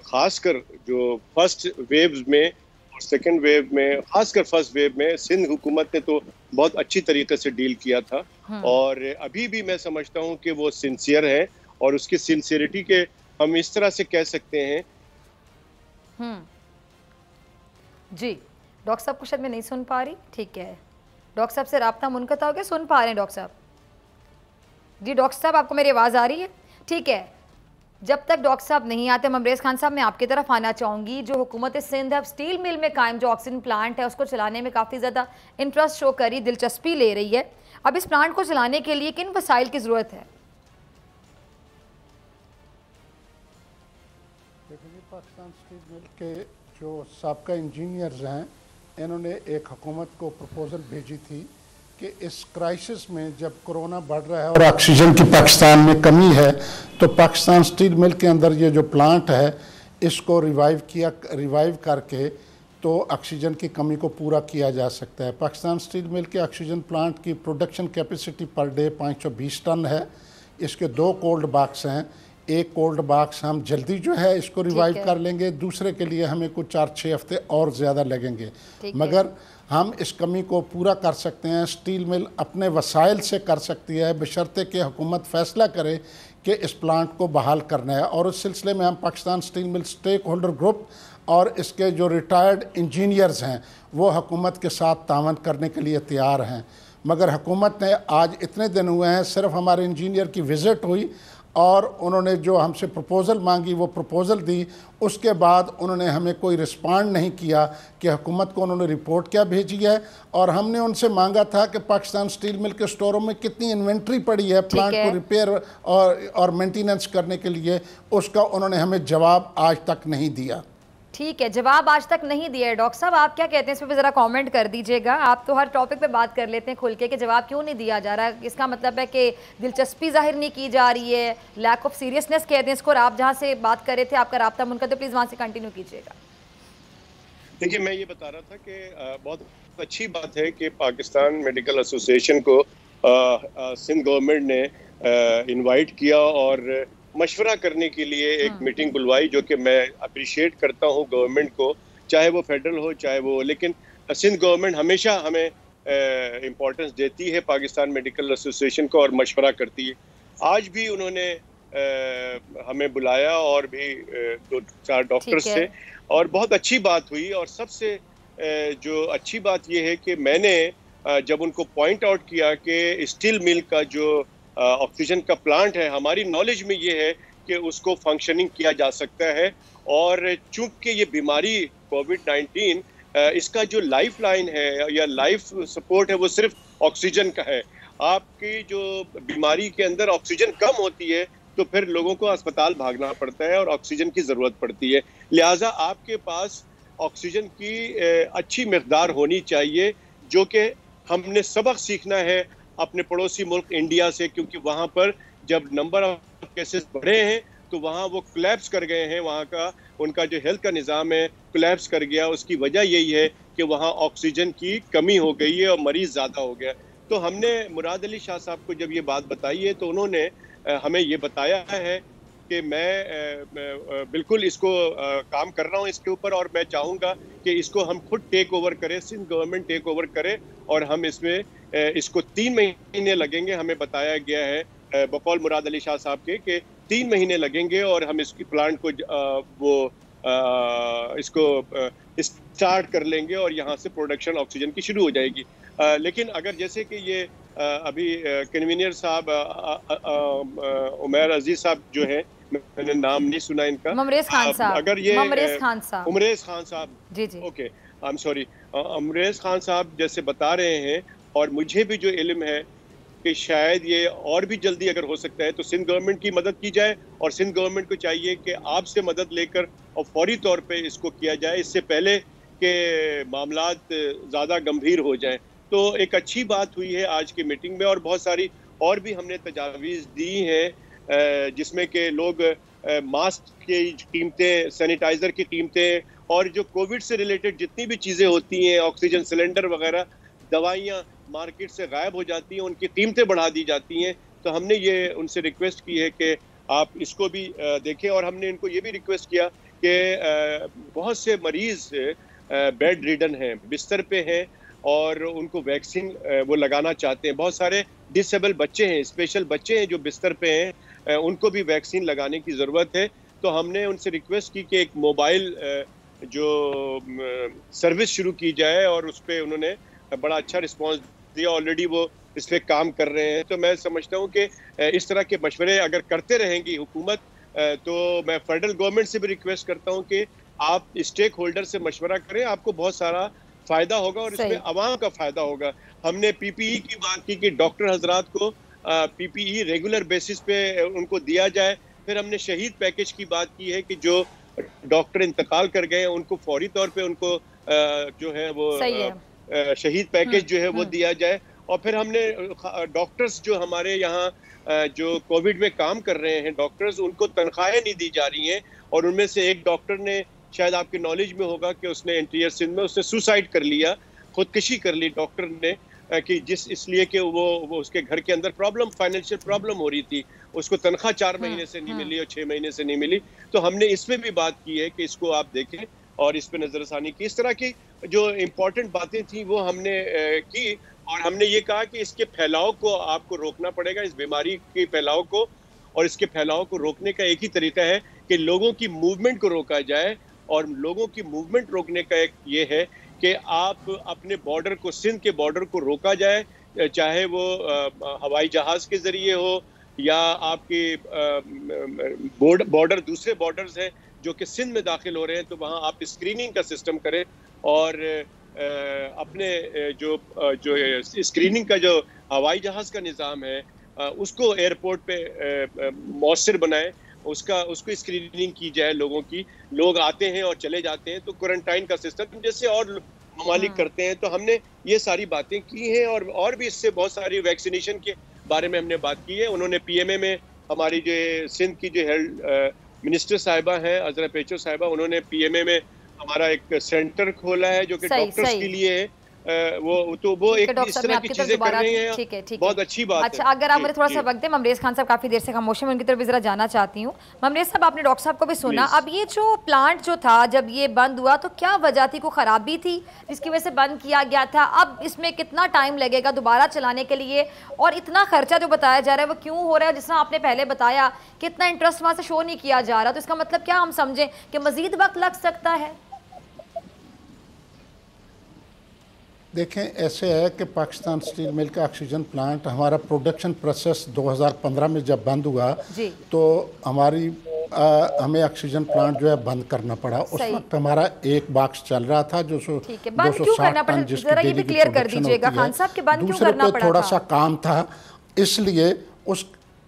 खासकर जो फर्स्ट वेव में और सेकंड वेव में, खासकर फर्स्ट वेव में सिंध हुकूमत ने तो बहुत अच्छी तरीके से डील किया था। और अभी भी मैं समझता हूँ कि वो सिंसियर है और उसकी सिंसियरिटी के हम इस तरह से कह सकते हैं। जी डॉक्टर साहब को शायद मैं नहीं सुन पा रही। ठीक है, डॉक्टर साहब से राब्ता मुनक़ता हो गया। सुन पा रहे हैं डॉक्टर साहब? जी डॉक्टर साहब, आपको मेरी आवाज़ आ रही है? ठीक है, जब तक डॉक्टर साहब नहीं आते, ममरेज़ खान साहब मैं आपकी तरफ आना चाहूँगी। जो हुकूमत सिंध अब स्टील मिल में कायम जो ऑक्सीजन प्लांट है उसको चलाने में काफ़ी ज़्यादा इंटरेस्ट शो करी, दिलचस्पी ले रही है। अब इस प्लांट को चलाने के लिए किन वसाइल की ज़रूरत है? देखिए, पाकिस्तान स्टील मिल के जो साबका इंजीनियर्स हैं, इन्होंने एक हुकूमत को प्रपोज़ल भेजी थी कि इस क्राइसिस में जब कोरोना बढ़ रहा है और ऑक्सीजन की पाकिस्तान में कमी है, तो पाकिस्तान स्टील मिल के अंदर ये जो प्लांट है इसको रिवाइव करके तो ऑक्सीजन की कमी को पूरा किया जा सकता है। पाकिस्तान स्टील मिल के ऑक्सीजन प्लांट की production capacity per day 520 ton है। इसके 2 कोल्ड बॉक्स हैं। एक कोल्ड बॉक्स हम जल्दी जो है इसको रिवाइव कर लेंगे, दूसरे के लिए हमें कुछ 4-6 हफ्ते और ज़्यादा लगेंगे, मगर हम इस कमी को पूरा कर सकते हैं। स्टील मिल अपने वसाइल से कर सकती है, बशर्ते कि हुकूमत फ़ैसला करे कि इस प्लांट को बहाल करना है। और उस सिलसिले में हम Pakistan steel mill stakeholder group और इसके जो रिटायर्ड इंजीनियर्स हैं वो हुकूमत के साथ तावन करने के लिए तैयार हैं। मगर हुकूमत ने आज इतने दिन हुए हैं, सिर्फ हमारे इंजीनियर की विज़िट हुई और उन्होंने जो हमसे प्रपोज़ल मांगी वो प्रपोज़ल दी, उसके बाद उन्होंने हमें कोई रिस्पॉन्ड नहीं किया कि हुकूमत को उन्होंने रिपोर्ट क्या भेजी है। और हमने उनसे मांगा था कि पाकिस्तान स्टील मिल के स्टोरों में कितनी इन्वेंट्री पड़ी है प्लांट को रिपेयर और मेंटेनेंस करने के लिए, उसका उन्होंने हमें जवाब आज तक नहीं दिया। ठीक है, जवाब आज तक नहीं दिया है। डॉक्टर साहब आप क्या कहते हैं इस पर ज़रा कमेंट कर दीजिएगा। आप तो हर टॉपिक पे बात कर लेते हैं खुल के कि जवाब क्यों नहीं दिया जा रहा है। इसका मतलब है कि दिलचस्पी जाहिर नहीं की जा रही है, लैक ऑफ सीरियसनेस कहते हैं इसको। और आप जहाँ से बात कर रहे थे आपका राब्ता मुनक़ता, तो प्लीज़ वहाँ से कंटिन्यू कीजिएगा। देखिए, मैं ये बता रहा था कि बहुत अच्छी बात है कि पाकिस्तान मेडिकल एसोसिएशन को सिंध गवर्नमेंट ने इन्वाइट किया और मशवरा करने के लिए एक मीटिंग बुलवाई, जो कि मैं अप्रिशिएट करता हूं गवर्नमेंट को, चाहे वो फेडरल हो चाहे वो। लेकिन सिंध गवर्नमेंट हमेशा हमें इम्पोर्टेंस देती है पाकिस्तान मेडिकल एसोसिएशन को और मशवरा करती है। आज भी उन्होंने हमें बुलाया और भी 2-4 डॉक्टर्स से, और बहुत अच्छी बात हुई। और सबसे जो अच्छी बात यह है कि मैंने जब उनको पॉइंट आउट किया कि स्टील मिल का जो ऑक्सीजन का प्लांट है, हमारी नॉलेज में ये है कि उसको फंक्शनिंग किया जा सकता है। और चूंकि ये बीमारी कोविड-19 इसका जो लाइफ लाइन है या लाइफ सपोर्ट है वो सिर्फ ऑक्सीजन का है। आपकी जो बीमारी के अंदर ऑक्सीजन कम होती है तो फिर लोगों को अस्पताल भागना पड़ता है और ऑक्सीजन की ज़रूरत पड़ती है। लिहाजा आपके पास ऑक्सीजन की अच्छी मिक़दार होनी चाहिए, जो कि हमने सबक सीखना है अपने पड़ोसी मुल्क इंडिया से, क्योंकि वहाँ पर जब नंबर ऑफ केसेस बढ़े हैं तो वहाँ वो कोलैप्स कर गए हैं। वहाँ का उनका जो हेल्थ का निज़ाम है कोलैप्स कर गया। उसकी वजह यही है कि वहाँ ऑक्सीजन की कमी हो गई है और मरीज़ ज़्यादा हो गया। तो हमने मुराद अली शाह साहब को जब ये बात बताई है तो उन्होंने हमें ये बताया है कि मैं बिल्कुल इसको काम कर रहा हूँ इसके ऊपर, और मैं चाहूँगा कि इसको हम खुद टेक ओवर करें, सिंध गवर्नमेंट टेक ओवर करे, और हम इसमें इसको 3 महीने लगेंगे। हमें बताया गया है बकौल मुराद अली शाह साहब के 3 महीने लगेंगे और हम इसकी प्लांट को इसको स्टार्ट कर लेंगे और यहाँ से प्रोडक्शन ऑक्सीजन की शुरू हो जाएगी। लेकिन अगर जैसे कि ये अभी कन्वीनियर साहब उमैर अजीज साहब जो है, मैंने नाम नहीं सुना इनका, ममरेज़ खान साहब, अगर ये ममरेज़ खान साहब, उमरेज़ खान साहब, जी जी, okay, I am sorry, Umrez Khan साहब जैसे बता रहे हैं, और मुझे भी जो इल्म है कि शायद ये और भी जल्दी अगर हो सकता है तो सिंध गवर्नमेंट की मदद की जाए, और सिंध गवर्नमेंट को चाहिए कि आपसे मदद लेकर और फौरी तौर पे इसको किया जाए, इससे पहले कि मामलात ज़्यादा गंभीर हो जाएं। तो एक अच्छी बात हुई है आज की मीटिंग में, और बहुत सारी और भी हमने तजावीज़ दी हैं, जिसमें कि लोग मास्क की कीमतें, सैनिटाइज़र की कीमतें, और जो कोविड से रिलेटेड जितनी भी चीज़ें होती हैं, ऑक्सीजन सिलेंडर वगैरह, दवाइयाँ मार्केट से गायब हो जाती हैं, उनकी कीमतें बढ़ा दी जाती हैं, तो हमने ये उनसे रिक्वेस्ट की है कि आप इसको भी देखें। और हमने इनको ये भी रिक्वेस्ट किया कि बहुत से मरीज बेड रिडन हैं, बिस्तर पे हैं और उनको वैक्सीन वो लगाना चाहते हैं। बहुत सारे डिसेबल बच्चे हैं, स्पेशल बच्चे हैं जो बिस्तर पे हैं, उनको भी वैक्सीन लगाने की ज़रूरत है। तो हमने उनसे रिक्वेस्ट की कि एक मोबाइल जो सर्विस शुरू की जाए और उस पर उन्होंने बड़ा अच्छा रिस्पांस दिया। ऑलरेडी वो इस पर काम कर रहे हैं। तो मैं समझता हूँ कि इस तरह के मशवरे अगर करते रहेंगी हुकूमत, तो मैं फेडरल गवर्नमेंट से भी रिक्वेस्ट करता हूँ कि आप स्टेक होल्डर से मशवरा करें, आपको बहुत सारा फायदा होगा और इसमें अवाम का फायदा होगा। हमने पीपीई की बात की कि डॉक्टर हजरात को पीपीई रेगुलर बेसिस पे उनको दिया जाए। फिर हमने शहीद पैकेज की बात की है कि जो डॉक्टर इंतकाल कर गए हैं उनको फौरी तौर पे उनको जो है वो शहीद पैकेज जो है वो दिया जाए। और फिर हमने डॉक्टर्स जो हमारे यहाँ जो कोविड में काम कर रहे हैं डॉक्टर्स, उनको तनख्वाहें नहीं दी जा रही हैं। और उनमें से एक डॉक्टर ने, शायद आपके नॉलेज में होगा कि उसने इंटीरियर सिंध में उसने सुसाइड कर लिया, खुदकुशी कर ली डॉक्टर ने, कि इसलिए कि वो उसके घर के अंदर फाइनेंशियल प्रॉब्लम हो रही थी, उसको तनख्वाह 4 महीने से नहीं मिली और 6 महीने से नहीं मिली। तो हमने इसमें भी बात की है कि इसको आप देखें और इस पे नजरसानी की। इस तरह की जो इम्पोर्टेंट बातें थी वो हमने की। और हमने ये कहा कि इसके फैलाव को आपको रोकना पड़ेगा, इस बीमारी के फैलाव को। और इसके फैलाव को रोकने का एक ही तरीका है कि लोगों की मूवमेंट को रोका जाए। और लोगों की मूवमेंट रोकने का एक ये है कि आप अपने बॉर्डर को, सिंध के बॉर्डर को रोका जाए, चाहे वो हवाई जहाज के जरिए हो या आपके बॉर्डर दूसरे बॉर्डर्स हैं जो कि सिंध में दाखिल हो रहे हैं, तो वहाँ आप स्क्रीनिंग का सिस्टम करें। और अपने जो स्क्रीनिंग का जो हवाई जहाज का निज़ाम है उसको एयरपोर्ट पे मौसर बनाएं, उसको स्क्रीनिंग की जाए लोगों की। लोग आते हैं और चले जाते हैं तो क्वारंटाइन का सिस्टम जैसे और ममालिक करते हैं। तो हमने ये सारी बातें की हैं और भी इससे बहुत सारी वैक्सीनेशन के बारे में हमने बात की है। उन्होंने पीएमए में हमारी जो सिंध की जो हेल्थ मिनिस्टर साहिबा हैं अजरा पेचो साहिबा, उन्होंने पीएमए में हमारा एक सेंटर खोला है जो कि डॉक्टर्स के लिए है। वो एक इस तरह की चीजें कर रही हैं। ठीक है, बहुत अच्छी बात है। अच्छा, अगर आप मुझे थोड़ा सा वक्त दें, ममरेज खान साहब काफी देर से खामोश हैं, उनकी तरफ भी जरा जाना चाहती हूँ। ममरेज साहब, आपने डॉक्टर साहब को भी सुना। अब ये जो प्लांट जो था जब ये बंद हुआ तो क्या वजह थी? कोई खराबी थी जिसकी वजह से बंद किया गया था? अब इसमें कितना टाइम लगेगा दोबारा चलाने के लिए? और इतना खर्चा जो बताया जा रहा है वो क्यों हो रहा है? जिस तरह आपने पहले बताया कि इतना इंटरेस्ट वहाँ से शो नहीं किया जा रहा, तो इसका मतलब क्या हम समझें कि मजीद वक्त लग सकता है? देखें, ऐसे है कि पाकिस्तान स्टील मिल का ऑक्सीजन प्लांट, हमारा प्रोडक्शन प्रोसेस 2015 में जब बंद हुआ तो हमें ऑक्सीजन प्लांट जो है बंद करना पड़ा। उस वक्त हमारा एक बॉक्स चल रहा था जो 260 टन जिसकी डेली की प्रोडक्शन होती है। दूसरे पे थोड़ा सा काम था, इसलिए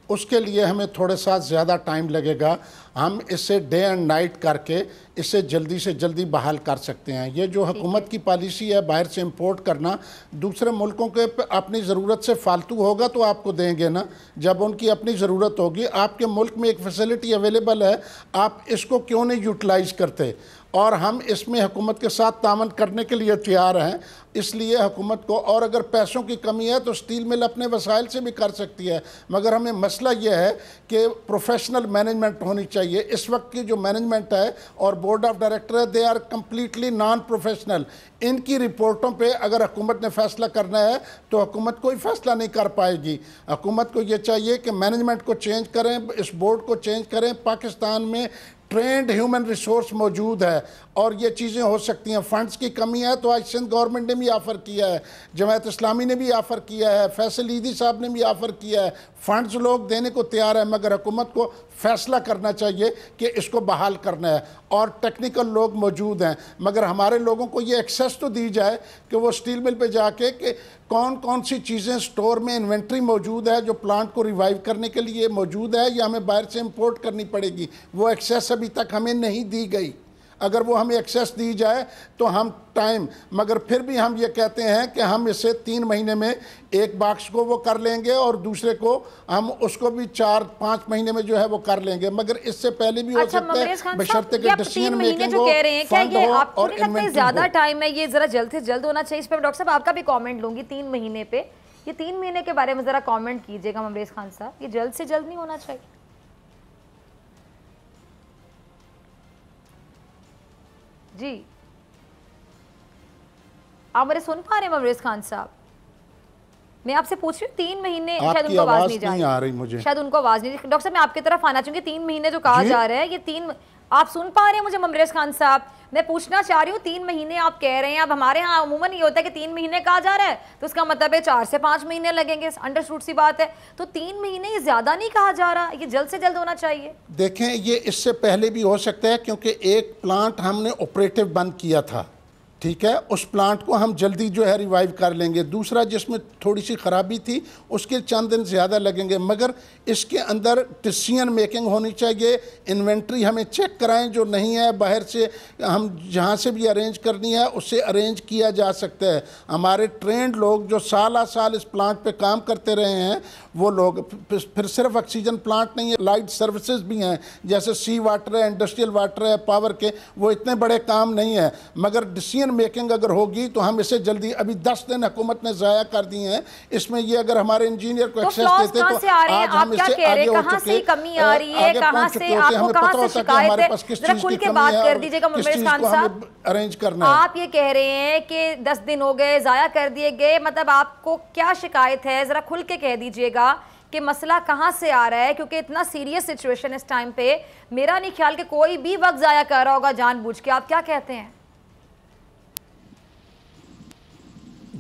उसके लिए हमें थोड़ा सा ज़्यादा टाइम लगेगा। हम इसे डे एंड नाइट करके इसे जल्दी से जल्दी बहाल कर सकते हैं। ये जो हुकूमत की पॉलिसी है बाहर से इंपोर्ट करना, दूसरे मुल्कों के अपनी ज़रूरत से फालतू होगा तो आपको देंगे ना। जब उनकी अपनी ज़रूरत होगी, आपके मुल्क में एक फैसिलिटी अवेलेबल है, आप इसको क्यों नहीं यूटिलाइज़ करते? और हम इसमें हुकूमत के साथ तामन करने के लिए तैयार हैं। इसलिए हुकूमत को, और अगर पैसों की कमी है तो स्टील मिल अपने वसाइल से भी कर सकती है, मगर हमें मसला यह है कि प्रोफेशनल मैनेजमेंट होनी चाहिए। इस वक्त की जो मैनेजमेंट है और बोर्ड ऑफ डायरेक्टर है, they are completely non professional. इनकी रिपोर्टों पे अगर हुकूमत ने फैसला करना है तो हुकूमत कोई फैसला नहीं कर पाएगी। हुकूमत को ये चाहिए कि मैनेजमेंट को चेंज करें, इस बोर्ड को चेंज करें। पाकिस्तान में ट्रेंड ह्यूमन रिसोर्स मौजूद है और ये चीज़ें हो सकती हैं। फंड्स की कमी है तो आज सिंध गवर्नमेंट ने भी ऑफ़र किया है, जमात इस्लामी ने भी ऑफ़र किया है, फैसल ईदी साहब ने भी ऑफ़र किया है। फंड्स लोग देने को तैयार है, मगर हुकूमत को फैसला करना चाहिए कि इसको बहाल करना है। और टेक्निकल लोग मौजूद हैं, मगर हमारे लोगों को ये एक्सेस तो दी जाए कि वो स्टील मिल पे जाके कि कौन कौन सी चीज़ें स्टोर में इन्वेंट्री मौजूद है जो प्लांट को रिवाइव करने के लिए मौजूद है या हमें बाहर से इंपोर्ट करनी पड़ेगी। वो एक्सेस अभी तक हमें नहीं दी गई। अगर वो हमें एक्सेस दी जाए तो हम टाइम, मगर फिर भी हम ये कहते हैं कि हम इसे 3 महीने में एक बॉक्स को वो कर लेंगे और दूसरे को हम उसको भी 4-5 महीने में जो है वो कर लेंगे, मगर इससे पहले भी हो सकता है बशर्ते कि डिसीजन मेकिंग हो, फंड हो और इन्वेंटरी हो। ज़्यादा टाइम है, ये ज़रा जल्द से जल्द होना चाहिए। इस पर डॉक्टर साहब आपका भी कमेंट लूँगी। 3 महीने पे ये 3 महीने के बारे में ज़रा कमेंट कीजिएगा ममरेज़ खान साहब, ये जल्द से जल्द नहीं होना चाहिए? जी, आप मेरे सुन पा रहे हैं ममरेज़ खान साहब? मैं आपसे पूछ रही हूँ 3 महीने, शायद उनको आवाज़ नहीं आ रही मुझे, शायद उनको आवाज़ नहीं। डॉक्टर साहब मैं आपकी तरफ आना चाहूँगी, 3 महीने जो कहा जा रहा है, ये 3, आप सुन पा रहे हैं मुझे ममरेज़ खान साहब? मैं पूछना चाह रही हूँ 3 महीने आप कह रहे हैं, अब हमारे यहाँ अमूमन ये होता है कि 3 महीने कहा जा रहा है तो उसका मतलब है 4 से 5 महीने लगेंगे, अंडरस्टूड सी बात है। तो 3 महीने ये ज़्यादा नहीं कहा जा रहा, ये जल्द से जल्द होना चाहिए? देखें, ये इससे पहले भी हो सकता है क्योंकि एक प्लांट हमने ऑपरेटिव बंद किया था, ठीक है, उस प्लांट को हम जल्दी जो है रिवाइव कर लेंगे। दूसरा जिसमें थोड़ी सी ख़राबी थी उसके चंद दिन ज़्यादा लगेंगे, मगर इसके अंदर डिसीजन मेकिंग होनी चाहिए। इन्वेंट्री हमें चेक कराएं, जो नहीं है बाहर से हम जहाँ से भी अरेंज करनी है उससे अरेंज किया जा सकता है। हमारे ट्रेंड लोग जो साल साल इस प्लांट पे काम करते रहे हैं वो लोग, फिर सिर्फ ऑक्सीजन प्लांट नहीं है, लाइट सर्विसेज भी हैं, जैसे सी वाटर है, इंडस्ट्रियल वाटर है, पावर के, वो इतने बड़े काम नहीं है। मगर डिसीजन मेकिंग अगर होगी तो हम इसे जल्दी, अभी 10 दिन हुकूमत ने ज़ाया कर दिए हैं, इसमें ये अगर हमारे इंजीनियर को एक्सेस देते तो आज हम इससे आगे हो चुके। कमी आ रही है, कहाँ से आपको, कहाँ से शिकायत है, जरा खुल के बात कर दीजिएगा ममरेज़ खान साहब। अरेंज करना है, आप ये कह रहे हैं कि 10 दिन हो गए, ज़ाया कर दिए गए, मतलब आपको क्या शिकायत है, ज़रा खुल के कह दीजिएगा कि मसला कहाँ से आ रहा है, क्योंकि इतना सीरियस सिचुएशन इस टाइम पे मेरा नहीं ख्याल कि कोई भी वक्त ज़ाया कर रहा होगा जानबूझ के। आप क्या कहते हैं?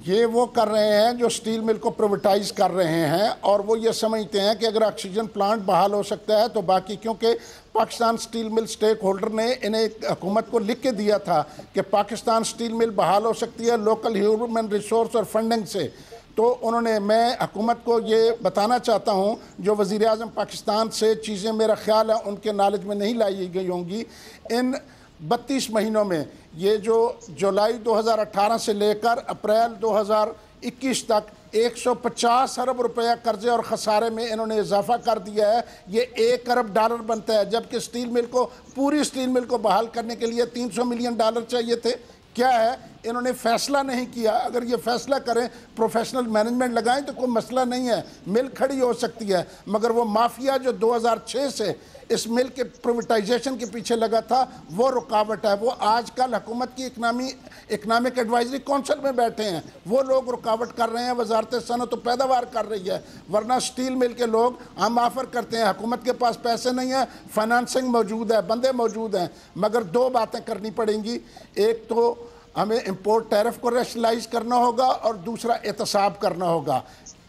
ये वो कर रहे हैं जो स्टील मिल को प्राइवेटाइज कर रहे हैं, और वो ये समझते हैं कि अगर ऑक्सीजन प्लांट बहाल हो सकता है तो बाकी, क्योंकि Pakistan steel mill stakeholder ने इन्हें हुकूमत को लिख के दिया था कि पाकिस्तान स्टील मिल बहाल हो सकती है लोकल ह्यूमन रिसोर्स और फंडिंग से। तो उन्होंने, मैं हुकूमत को ये बताना चाहता हूँ, जो वज़ीर आज़म पाकिस्तान से चीज़ें मेरा ख्याल है उनके नॉलेज में नहीं लाई गई होंगी, इन 32 महीनों में ये जो जुलाई 2018 से लेकर अप्रैल 2021 तक 150 अरब रुपया कर्जे और ख़सारे में इन्होंने इजाफा कर दिया है। ये 1 अरब डॉलर बनता है, जबकि स्टील मिल को, पूरी स्टील मिल को बहाल करने के लिए 300 मिलियन डॉलर चाहिए थे। क्या है, इन्होंने फैसला नहीं किया। अगर ये फैसला करें, प्रोफेशनल मैनेजमेंट लगाएं तो कोई मसला नहीं है, मिल खड़ी हो सकती है। मगर वो माफिया जो 2006 से इस मिल के प्राइवेटाइजेशन के पीछे लगा था, वो रुकावट है। वो आजकल हुकूमत की इकनॉमिक एडवाइजरी काउंसिल में बैठे हैं, वो लोग रुकावट कर रहे हैं। वजारत सनअत तो पैदावार कर रही है, वरना स्टील मिल के लोग हम ऑफर करते हैं, हुकूमत के पास पैसे नहीं है, फाइनेंसिंग मौजूद है, बंदे मौजूद हैं, मगर 2 बातें करनी पड़ेंगी। एक तो हमें इंपोर्ट टैरिफ को रैशनलाइज करना होगा, और दूसरा एहतसाब करना होगा,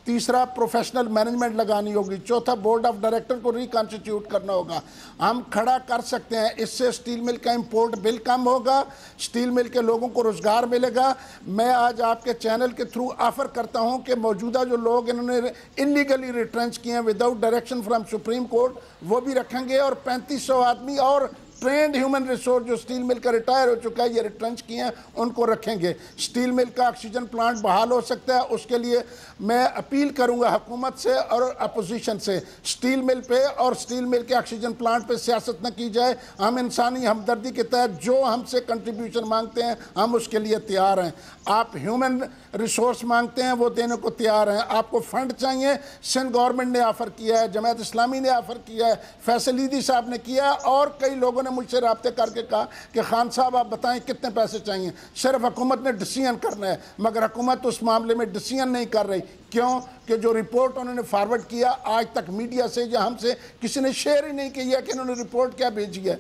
तीसरा प्रोफेशनल मैनेजमेंट लगानी होगी, चौथा बोर्ड ऑफ डायरेक्टर को रिकॉन्स्टिट्यूट करना होगा। हम खड़ा कर सकते हैं, इससे स्टील मिल का इंपोर्ट बिल कम होगा, स्टील मिल के लोगों को रोज़गार मिलेगा। मैं आज आपके चैनल के थ्रू ऑफ़र करता हूं कि मौजूदा जो लोग इन्होंने इलीगली रिट्रेंच किए हैं without direction from supreme court, वो भी रखेंगे, और 3500 आदमी और ट्रेंड ह्यूमन रिसोर्स जो स्टील मिल का रिटायर हो चुका है, ये रिट्रेंच किए हैं, उनको रखेंगे। स्टील मिल का ऑक्सीजन प्लांट बहाल हो सकता है, उसके लिए मैं अपील करूंगा हुकूमत से और अपोजिशन से, स्टील मिल पे और स्टील मिल के ऑक्सीजन प्लांट पे सियासत न की जाए। हम इंसानी हमदर्दी के तहत जो हमसे कंट्रीब्यूशन मांगते हैं हम उसके लिए तैयार हैं। आप ह्यूमन रिसोर्स मांगते हैं, वो देने को तैयार हैं। आपको फंड चाहिए, सिंध गवर्नमेंट ने ऑफ़र किया है, जमात इस्लामी ने ऑफ़र किया है, फैसल ईदी साहब ने किया, और कई लोगों ने मुझसे रब्ते करके कहा कि खान साहब आप बताएं कितने पैसे चाहिए। सिर्फ हुकूमत ने डिसीजन करना है, मगर हुकूमत उस मामले में डिसीजन नहीं कर रही। क्यों? कि जो रिपोर्ट उन्होंने फॉरवर्ड किया, आज तक मीडिया से या हमसे किसी ने शेयर ही नहीं किया कि इन्होंने रिपोर्ट क्या भेजी है।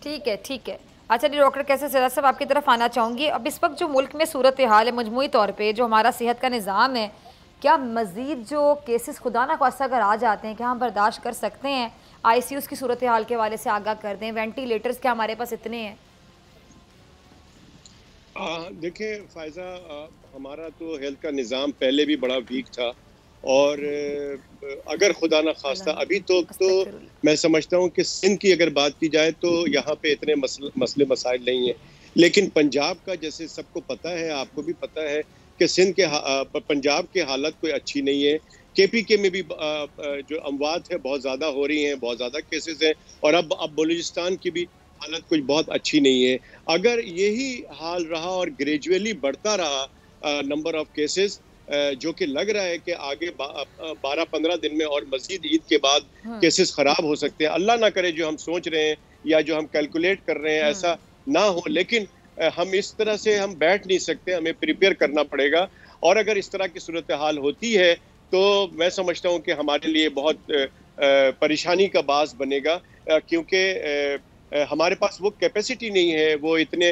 ठीक है, ठीक है। अच्छा जी, डॉक्टर कैसे सिराज साहब आपकी तरफ आना चाहूँगी। अब इस वक्त जो मुल्क में सूरत हाल है, मजमूई तौर पे जो हमारा सेहत का निज़ाम है, क्या मज़ीद जो केसेस खुदा ना खास्ता अगर आ जाते हैं, क्या हम बर्दाश्त कर सकते हैं? ICUs की सूरत हाल के हवाले से आगाह कर दें, वेंटिलेटर्स क्या हमारे पास इतने हैं? देखिए फ़ायज़ा, हमारा तो हेल्थ का निज़ाम पहले भी बड़ा वीक था, और अगर खुदा न खास्ता अभी तो मैं समझता हूँ कि सिंध की अगर बात की जाए तो यहाँ पे इतने मसले मसाइल नहीं हैं। लेकिन पंजाब का, जैसे सबको पता है, आपको भी पता है कि सिंध के पंजाब की हालत कोई अच्छी नहीं है। KPK में भी जो अमवात है बहुत ज़्यादा हो रही हैं, बहुत ज़्यादा केसेस हैं, और अब बलूचिस्तान की भी हालत कुछ बहुत अच्छी नहीं है। अगर यही हाल रहा और ग्रेजुअली बढ़ता रहा नंबर ऑफ केसेस, जो कि लग रहा है कि आगे 12-15 दिन में और मजीद ईद के बाद केसेस खराब हो सकते हैं। अल्लाह ना करे जो हम सोच रहे हैं या जो हम कैलकुलेट कर रहे हैं ऐसा ना हो, लेकिन हम इस तरह से हम बैठ नहीं सकते, हमें प्रिपेयर करना पड़ेगा। और अगर इस तरह की सूरत हाल होती है तो मैं समझता हूँ कि हमारे लिए बहुत परेशानी का बास बनेगा, क्योंकि हमारे पास वो कैपेसिटी नहीं है, वो इतने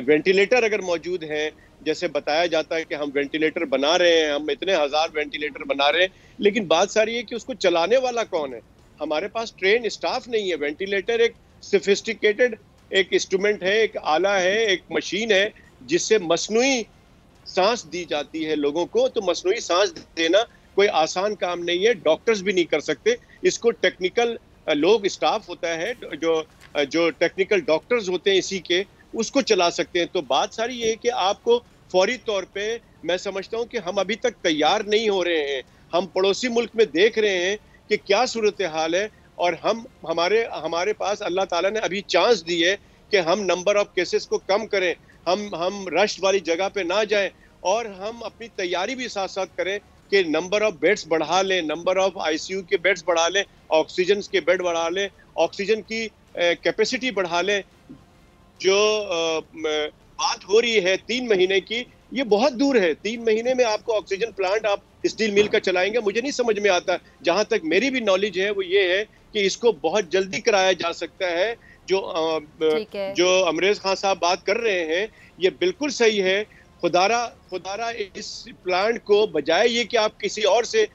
वेंटिलेटर अगर मौजूद हैं, जैसे बताया जाता है कि हम वेंटिलेटर बना रहे हैं, हम इतने हजार वेंटिलेटर बना रहे हैं, लेकिन बात सारी है कि उसको चलाने वाला कौन है। हमारे पास ट्रेन स्टाफ नहीं है। वेंटिलेटर एक सोफिस्टिकेटेड एक इंस्ट्रूमेंट है, एक आला है, एक मशीन है जिससे मसनूई सांस दी जाती है लोगों को। तो मसनूई सांस देना कोई आसान काम नहीं है, डॉक्टर्स भी नहीं कर सकते इसको। टेक्निकल लोग स्टाफ होता है जो टेक्निकल डॉक्टर्स होते हैं इसी के, उसको चला सकते हैं। तो बात सारी ये है कि आपको फौरी तौर पे, मैं समझता हूँ कि हम अभी तक तैयार नहीं हो रहे हैं। हम पड़ोसी मुल्क में देख रहे हैं कि क्या सूरत हाल है, और हमारे पास अल्लाह ताला ने अभी चांस दी है कि हम नंबर ऑफ केसेस को कम करें, हम रश वाली जगह पे ना जाएं, और हम अपनी तैयारी भी साथ साथ करें कि नंबर ऑफ बेड्स बढ़ा लें, नंबर ऑफ आईसीयू के बेड्स बढ़ा लें, ऑक्सीजन के बेड बढ़ा लें, ऑक्सीजन की कैपेसिटी बढ़ा लें। जो बात हो रही है 3 महीने की, ये बहुत दूर है। 3 महीने में आपको ऑक्सीजन प्लांट आप स्टील मिल का चलाएंगे, मुझे नहीं समझ में आता। जहां तक मेरी भी नॉलेज है वो ये है कि इसको बहुत जल्दी कराया जा सकता है। जो अमरेज खान साहब बात कर रहे हैं ये बिल्कुल सही है। खुदारा इस प्लांट को, बजाय ये कि आप किसी और से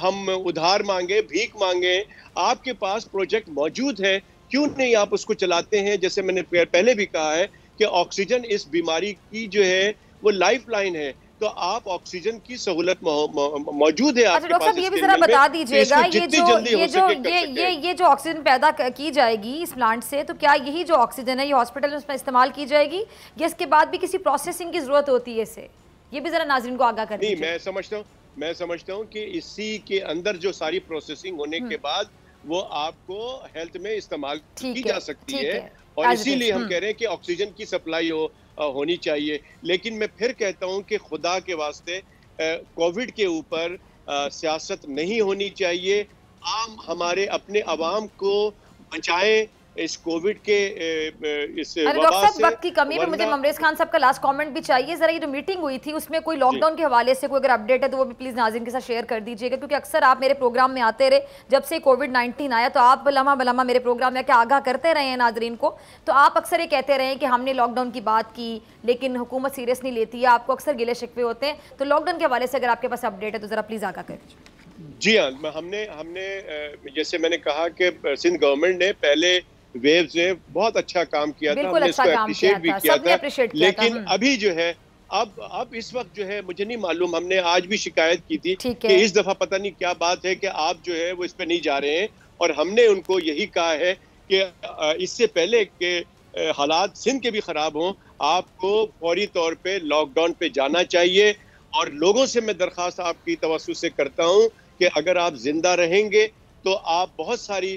हम उधार मांगे, भीख मांगे, आपके पास प्रोजेक्ट मौजूद है, क्यों नहीं आप उसको चलाते हैं। जैसे मैंने पहले भी कहा है कि ऑक्सीजन इस बीमारी की जो है वो लाइफ लाइन है, तो आप ऑक्सीजन की सहूलत मौजूद है आपके पास। डॉक्टर साहब ये भी जरा बता दीजिएगा, ये जो ऑक्सीजन पैदा की जाएगी इस प्लांट से, तो क्या यही जो ऑक्सीजन है ये हॉस्पिटल में उसमें इस्तेमाल की जाएगी या इसके बाद भी किसी प्रोसेसिंग की जरूरत होती है इसे? ये भी जरा नाज़रीन को आगाह कर दीजिए। मैं समझता हूँ कि इसी के अंदर जो सारी प्रोसेसिंग होने के बाद वो आपको हेल्थ में इस्तेमाल की जा सकती है, और इसीलिए हम कह रहे हैं कि ऑक्सीजन की सप्लाई होनी चाहिए। लेकिन मैं फिर कहता हूं कि खुदा के वास्ते कोविड के ऊपर सियासत नहीं होनी चाहिए। हमारे अपने अवाम को बचाएं इस कोविड के इस डॉक्टर साहब वक्त की कमी में मुझे अमरेज खान साहब का लास्ट कमेंट भी चाहिए। जरा ये जो मीटिंग हुई थी उसमें कोई लॉकडाउन के हवाले से कोई अगर अपडेट है तो वो भी प्लीज नाज़रीन के साथ शेयर कर दीजिएगा, क्योंकि अक्सर आप मेरे प्रोग्राम में आते रहे जब से कोविड-19 आया, तो आप बलमा मेरे प्रोग्राम में आके आगाह करते रहे हैं नाज़रीन को। तो आप अक्सर ये कहते रहे कि हमने लॉकडाउन की बात की लेकिन हुकूमत सीरियस नहीं लेती है, आपको अक्सर गिले शिकवे होते हैं। तो लॉकडाउन के हवाले से अगर आपके पास अपडेट है तो जरा प्लीज आगाह कर दीजिए। जी हाँ, हमने जैसे मैंने कहा कि सिंध गवर्नमेंट ने पहले वेव्स ने बहुत अच्छा काम किया था, हमने इसको अप्रिशिएट भी किया था। लेकिन अभी जो है अब इस वक्त जो है मुझे नहीं मालूम, हमने आज भी शिकायत की थी कि इस दफा पता नहीं क्या बात है कि आप जो है वो इस पे नहीं जा रहे हैं, और हमने उनको यही कहा है कि इससे पहले कि हालात सिंध के भी खराब हों, आपको फौरी तौर पे लॉकडाउन पे जाना चाहिए। और लोगों से मैं दरख्वास्त आपकी तवज्जो से करता हूँ कि अगर आप जिंदा रहेंगे तो आप बहुत सारी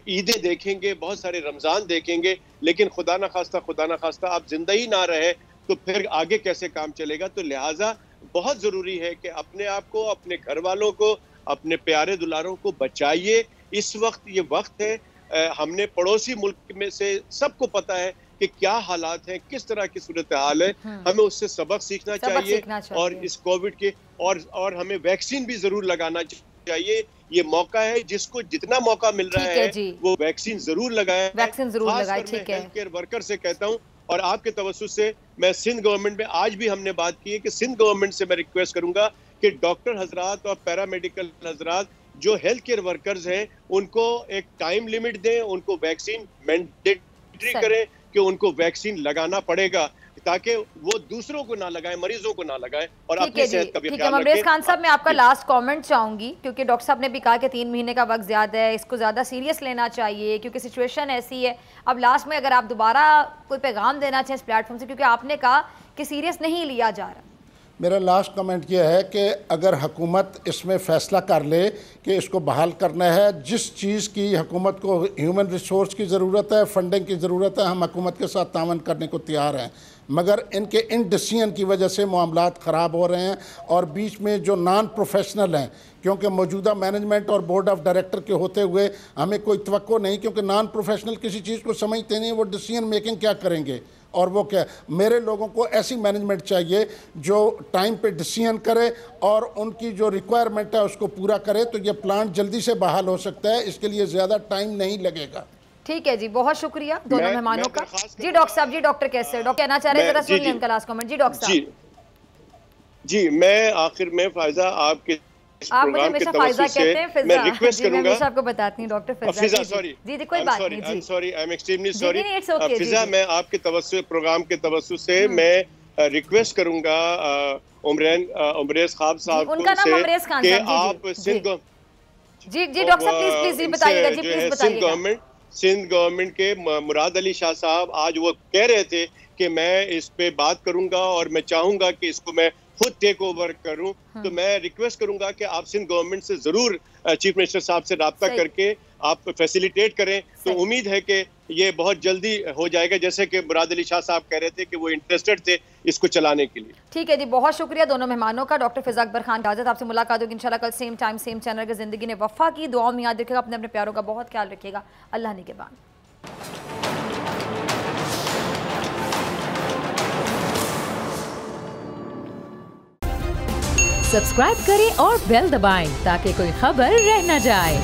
ईदें देखेंगे, बहुत सारे रमजान देखेंगे, लेकिन खुदा ना खास्ता आप जिंदा ही ना रहे तो फिर आगे कैसे काम चलेगा। तो लिहाजा बहुत जरूरी है कि अपने आप को, अपने घर वालों को, अपने प्यारे दुलारों को बचाइए। इस वक्त ये वक्त है, हमने पड़ोसी मुल्क में से सबको पता है कि क्या हालात हैं, किस तरह की सूरत हाल है, हमें उससे सबक सीखना चाहिए। और इस कोविड के और हमें वैक्सीन भी जरूर लगाना चाहिए। ये मौका है, जिसको जितना मौका मिल रहा है वो वैक्सीन जरूर लगाए। ठीक है, हेल्थ केयर वर्कर से कहता हूँ, और आपके तवज्जो से मैं सिंध गवर्नमेंट में आज भी हमने बात की है कि सिंध गवर्नमेंट से मैं रिक्वेस्ट करूंगा कि डॉक्टर हजरात और पैरामेडिकल हजरात जो हेल्थ केयर वर्कर्स हैं उनको एक टाइम लिमिट दें, उनको वैक्सीन मैंडेटरी करें कि उनको वैक्सीन लगाना पड़ेगा, ताकि वो दूसरों को ना लगाए, मरीजों को ना लगाए, और अपनी सेहत का भी ख्याल रखें। अमरेज खान साहब, मैं आपका लास्ट कमेंट चाहूंगी, क्योंकि डॉक्टर साहब ने भी कहा कि 3 महीने का वक्त ज्यादा है, इसको ज्यादा सीरियस लेना चाहिए क्योंकि सिचुएशन ऐसी है। अब लास्ट में अगर आप दोबारा कोई पैगाम देना चाहें इस प्लेटफॉर्म से, क्योंकि आपने कहा कि सीरियस नहीं लिया जा रहा। मेरा लास्ट कमेंट यह है कि अगर हुकूमत इसमें फ़ैसला कर ले कि इसको बहाल करना है, जिस चीज़ की हुकूमत को ह्यूमन रिसोर्स की ज़रूरत है, फंडिंग की ज़रूरत है, हम हुकूमत के साथ तावन करने को तैयार हैं। मगर इनके इन डिसीजन की वजह से मामलात ख़राब हो रहे हैं और बीच में जो नॉन प्रोफेशनल हैं, क्योंकि मौजूदा मैनेजमेंट और बोर्ड ऑफ डायरेक्टर के होते हुए हमें कोई तवक्को नहीं, क्योंकि नॉन प्रोफेशनल किसी चीज़ को समझते नहीं, वो डिसीजन मेकिंग क्या करेंगे और वो क्या। मेरे लोगों को ऐसी मैनेजमेंट चाहिए जो टाइम पे डिसीजन करे और उनकी जो रिक्वायरमेंट है उसको पूरा करे, तो ये प्लांट जल्दी से बहाल हो सकता है, इसके लिए ज़्यादा टाइम नहीं लगेगा। ठीक है जी, बहुत शुक्रिया दोनों मेहमानों का। जी डॉक्टर साहब, जी डॉक्टर कैसे डॉक्टर कहना चाह रहे हैं, जरा सुन लें उनका लास्ट कमेंट। जी डॉक्टर साहब। जी मैं आखिर में फायजा आपके आप मुझे हमेशा फायजा कहते हैं, फिजा मैं रिक्वेस्ट करूंगा, मैं हमेशा आपको बताती हूं डॉक्टर फिजा। सॉरी जी कोई बात नहीं, I am sorry, I am extremely sorry Fiza. मैं आपके तवज्जो प्रोग्राम के तवज्जो से मैं रिक्वेस्ट करूंगा उमरेज खान साहब उनका नाम उमरेज खान कि साहब आप सिंध जी डॉक्टर साहब प्लीज बताइएगा जी, प्लीज बताइएगा। सिंध गवर्नमेंट के मुराद अली शाह साहब आज वो कह रहे थे कि मैं इस पे बात करूंगा और मैं चाहूंगा कि इसको मैं खुद टेक ओवर करूं, तो मैं रिक्वेस्ट करूंगा कि आप सिंध गवर्नमेंट से जरूर चीफ मिनिस्टर साहब से राब्ता करके आप फैसिलिटेट करें। तो उम्मीद है कि ये बहुत जल्दी हो जाएगा, जैसे कि मुराद अली शाह साहब कह रहे थे कि वो इंटरेस्टेड थे इसको चलाने के लिए। ठीक है जी, बहुत शुक्रिया दोनों मेहमानों का। डॉक्टर फिजा अकबर खान, इजाजत, आपसे मुलाकात होगी इंशाल्लाह कल सेम टाइम सेम चैनल के। जिंदगी ने वफा की दुआ में याद रखिएगा, अपने अपने प्यारों का बहुत ख्याल रखिएगा। अल्लाह निगहबान। सब्सक्राइब करें और बेल दबाएं ताकि कोई खबर रह न जाए।